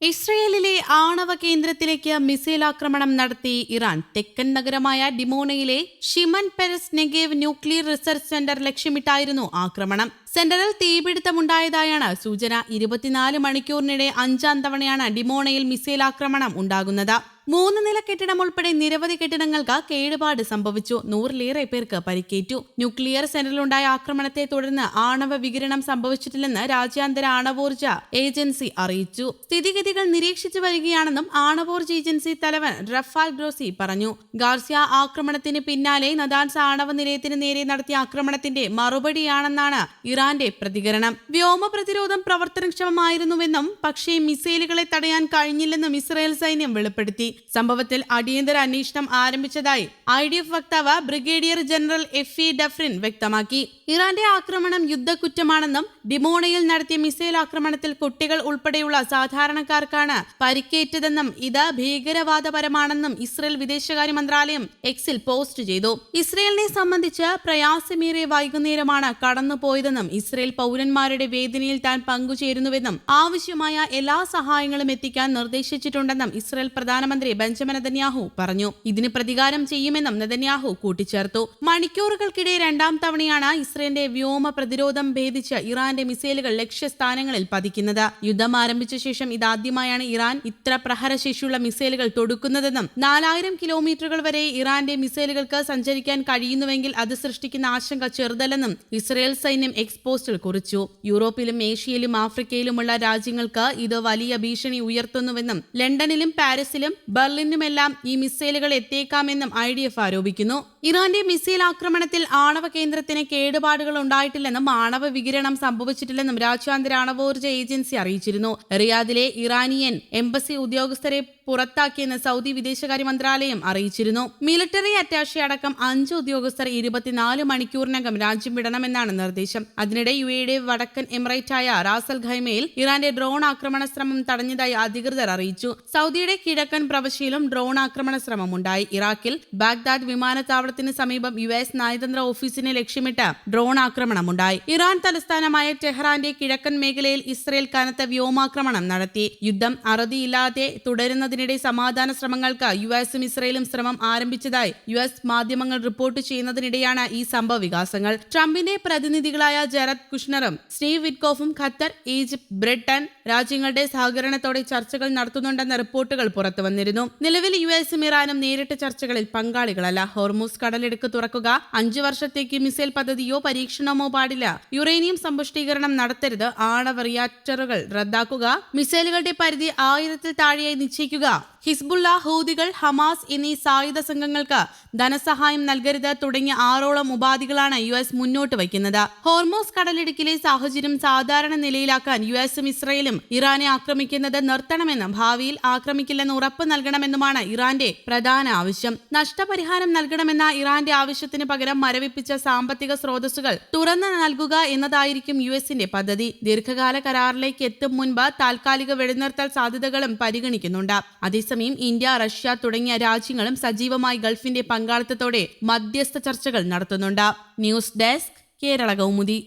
ഇസ്രയേലിലെ ആണവ കേന്ദ്രത്തിലേക്ക് മിസൈൽ ആക്രമണം നടത്തി ഇറാൻ. തെക്കൻ നഗരമായ ഡിമോണയിലെ Shimon Peres Negev nuclear research centre ലക്ഷ്യമിട്ടായിരുന്നു ആക്രമണം. സെന്ററിൽ തീപിടുത്തമുണ്ടായതായാണ് സൂചന. 24 മണിക്കൂറിനിടെ 5-ാം തവണയാണ് ഡിമോണയിൽ മിസൈൽ ആക്രമണം ഉണ്ടാകുന്നത്. 3 നില കെട്ടിടം ഉൾപ്പെടെ നിരവധി കെട്ടിടങ്ങൾക്ക് കേടുപാട് സംഭവിച്ചു. 100-ലേറെ പേർക്ക് പരിക്കേറ്റു. ന്യൂക്ലിയർ സെന്ററിലുണ്ടായ ആക്രമണത്തെ തുടർന്ന് ആണവ വികിരണം സംഭവിച്ചിട്ടില്ലെന്ന് രാജ്യാന്തര ആണവോർജ ഏജൻസി അറിയിച്ചു. സ്ഥിതിഗതികൾ നിരീക്ഷിച്ചു വരികയാണെന്നും ആണവോർജ ഏജൻസി തലവൻ റഫാൽ ഗ്രോസി പറഞ്ഞു. ഗാർസിയ ആക്രമണത്തിന് പിന്നാലെ നദാൻസ് ആണവ നിലയത്തിന് നേരെ നടത്തിയ ആക്രമണത്തിന്റെ മറുപടിയാണെന്നാണ് ഇറാന്റെ പ്രതികരണം. വ്യോമ പ്രതിരോധം പ്രവർത്തനക്ഷമമായിരുന്നുവെന്നും പക്ഷേ മിസൈലുകളെ തടയാൻ കഴിഞ്ഞില്ലെന്നും ഇസ്രായേൽ സൈന്യം വെളിപ്പെടുത്തി. സംഭവത്തിൽ അടിയന്തര അന്വേഷണം ആരംഭിച്ചതായി IDF വക്താവ് ബ്രിഗേഡിയർ ജനറൽ എഫി ഡഫ്രിൻ വ്യക്തമാക്കി. ഇറാന്റെ ആക്രമണം യുദ്ധക്കുറ്റമാണെന്നും ഡിമോണയിൽ നടത്തിയ മിസൈൽ ആക്രമണത്തിൽ കുട്ടികൾ ഉൾപ്പെടെയുള്ള സാധാരണക്കാർക്കാണ് പരിക്കേറ്റതെന്നും ഇത് ഭീകരവാദപരമാണെന്നും ഇസ്രായേൽ വിദേശകാര്യ മന്ത്രാലയം എക്സിൽ പോസ്റ്റ് ചെയ്തു. ഇസ്രായേലിനെ സംബന്ധിച്ച് പ്രയാസമേറിയ വൈകുന്നേരമാണ് കടന്നുപോയതെന്നും ഇസ്രായേൽ പൗരന്മാരുടെ വേദനയിൽ താൻ പങ്കുചേരുന്നുവെന്നും ആവശ്യമായ എല്ലാ സഹായങ്ങളും എത്തിക്കാൻ നിർദ്ദേശിച്ചിട്ടുണ്ടെന്നും ഇസ്രായേൽ പ്രധാനമന്ത്രി ബെഞ്ചമിൻ നെതന്യാഹു പറഞ്ഞു. ഇതിന് പ്രതികാരം ചെയ്യുമെന്നും നെതന്യാഹു കൂട്ടിച്ചേർത്തു. മണിക്കൂറുകൾക്കിടെ 2-ാം തവണയാണ് ഇസ്രായേലിന്റെ വ്യോമ പ്രതിരോധം ഭേദിച്ച് ഇറാന്റെ മിസൈലുകൾ ലക്ഷ്യസ്ഥാനങ്ങളിൽ പതിക്കുന്നത്. യുദ്ധം ആരംഭിച്ച ശേഷം ഇതാദ്യമായാണ് ഇറാൻ ഇത്ര പ്രഹരശേഷിയുള്ള മിസൈലുകൾ തൊടുക്കുന്നതെന്നും 4000 കിലോമീറ്ററുകൾ വരെ ഇറാന്റെ മിസൈലുകൾക്ക് സഞ്ചരിക്കാൻ കഴിയുന്നുവെങ്കിൽ അത് സൃഷ്ടിക്കുന്ന ആശങ്ക ചെറുതല്ലെന്നും ഇസ്രായേൽ സൈന്യം എക്സ് പോസ്റ്റിൽ കുറിച്ചു. യൂറോപ്പിലും ഏഷ്യയിലും ആഫ്രിക്കയിലുമുള്ള രാജ്യങ്ങൾക്ക് ഇത് വലിയ ഭീഷണി ഉയർത്തുന്നുവെന്നും ലണ്ടനിലും പാരീസിലും ബെർലിനുമെല്ലാം ഈ മിസൈലുകൾ എത്തിയേക്കാമെന്നും IDF ആരോപിക്കുന്നു. ഇറാന്റെ മിസൈൽ ആക്രമണത്തിൽ ആണവ കേന്ദ്രത്തിന് കേടുപാടുകൾ ഉണ്ടായിട്ടില്ലെന്നും ആണവ വികിരണം സംഭവിച്ചിട്ടില്ലെന്നും രാജ്യാന്തര ആണവോർജ ഏജൻസി അറിയിച്ചിരുന്നു. റിയാദിലെ ഇറാനിയൻ എംബസി ഉദ്യോഗസ്ഥരെ പുറത്താക്കിയെന്ന് സൗദി വിദേശകാര്യ മന്ത്രാലയം അറിയിച്ചിരുന്നു. മിലിറ്ററി അറ്റാഷെ അടക്കം 5 ഉദ്യോഗസ്ഥർ 24 മണിക്കൂറിനകം രാജ്യം വിടണമെന്നാണ് നിർദ്ദേശം. അതിനിടെ UAEയുടെ വടക്കൻ എമിറേറ്റായ റാസൽ ഖൈമയിൽ ഇറാന്റെ ഡ്രോൺ ആക്രമണ ശ്രമം തടഞ്ഞതായി അധികൃതർ അറിയിച്ചു. സൗദിയുടെ കിഴക്കൻ പ്രവിശ്യയിലും ഡ്രോൺ ആക്രമണ ശ്രമമുണ്ടായി. ഇറാഖിൽ ബാഗ്ദാദ് വിമാനത്താവളത്തിന് സമീപം US നയതന്ത്ര ഓഫീസിനെ ലക്ഷ്യമിട്ട് ഡ്രോൺ ആക്രമണമുണ്ടായി. ഇറാൻ തലസ്ഥാനമായ ടെഹ്റാന്റെ കിഴക്കൻ മേഖലയിൽ ഇസ്രയേൽ കനത്ത വ്യോമാക്രമണം നടത്തി. യുദ്ധം അറുതിയില്ലാതെ തുടരുന്നതിനിടെ സമാധാന ശ്രമങ്ങൾക്ക് US-ഉം ഇസ്രയേലും ശ്രമം ആരംഭിച്ചതായി US മാധ്യമങ്ങൾ റിപ്പോർട്ട് ചെയ്യുന്നതിനിടെയാണ് ഈ സംഭവ വികാസങ്ങൾ. ട്രംപിന്റെ പ്രതിനിധികളായ Jared കുഷ്നറും Steve വിറ്റ്കോഫും Qatar, Egypt, Britain രാജ്യങ്ങളുടെ സഹകരണത്തോടെ ചർച്ചകൾ നടത്തുന്നുണ്ടെന്ന റിപ്പോർട്ടുകൾ പുറത്തുവന്നിരുന്നു. നിലവിൽ US-ഉം ഇറാനും നേരിട്ട് ചർച്ചകളിൽ പങ്കാളികളല്ല. ഹോർമൂസ് കടലിടുക്ക് തുറക്കുക, 5 വർഷത്തേക്ക് മിസൈൽ പദ്ധതിയോ പരീക്ഷണമോ പാടില്ല, യുറേനിയം സമ്പുഷ്ടീകരണം നടത്തരുത്, ആണവ റിയാക്ടറുകൾ റദ്ദാക്കുക, മിസൈലുകളുടെ പരിധി 1000-ൽ താഴെയായി നിശ്ചയിക്കുക, ഹിസ്ബുള്ള, ഹൂതികൾ, ഹമാസ് എന്നീ സായുധ സംഘങ്ങൾക്ക് ധനസഹായം നൽകരുത് തുടങ്ങിയ 6ഓളം ഉപാധികളാണ് US മുന്നോട്ട് വയ്ക്കുന്നത്. ഹോർമൂസ് കടലിടുക്കിലെ സാഹചര്യം സാധാരണ നിലയിലാക്കാൻ US-ഉം ഇസ്രയേലും ഇറാനെ ആക്രമിക്കുന്നത് നിർത്തണമെന്നും ഭാവിയിൽ ആക്രമിക്കില്ലെന്ന് ഉറപ്പ് നൽകണമെന്നുമാണ് ഇറാന്റെ പ്രധാന ആവശ്യം. നഷ്ടപരിഹാരം നൽകണമെന്ന ഇറാന്റെ ആവശ്യത്തിന് പകരം മരവിപ്പിച്ച സാമ്പത്തിക സ്രോതസ്സുകൾ തുറന്നു നൽകുക എന്നതായിരിക്കും US-ന്റെ പദ്ധതി. ദീർഘകാല കരാറിലേക്ക് എത്തും മുൻപ് താൽക്കാലിക വെടിനിർത്തൽ സാധ്യതകളും പരിഗണിക്കുന്നുണ്ട്. അതേസമയം ഇന്ത്യ, റഷ്യ തുടങ്ങിയ രാജ്യങ്ങളും സജീവമായി ഗൾഫിന്റെ പങ്കാളിത്തത്തോടെ മധ്യസ്ഥ ചർച്ചകൾ നടത്തുന്നുണ്ട്. News desk, Kerala Kaumudi.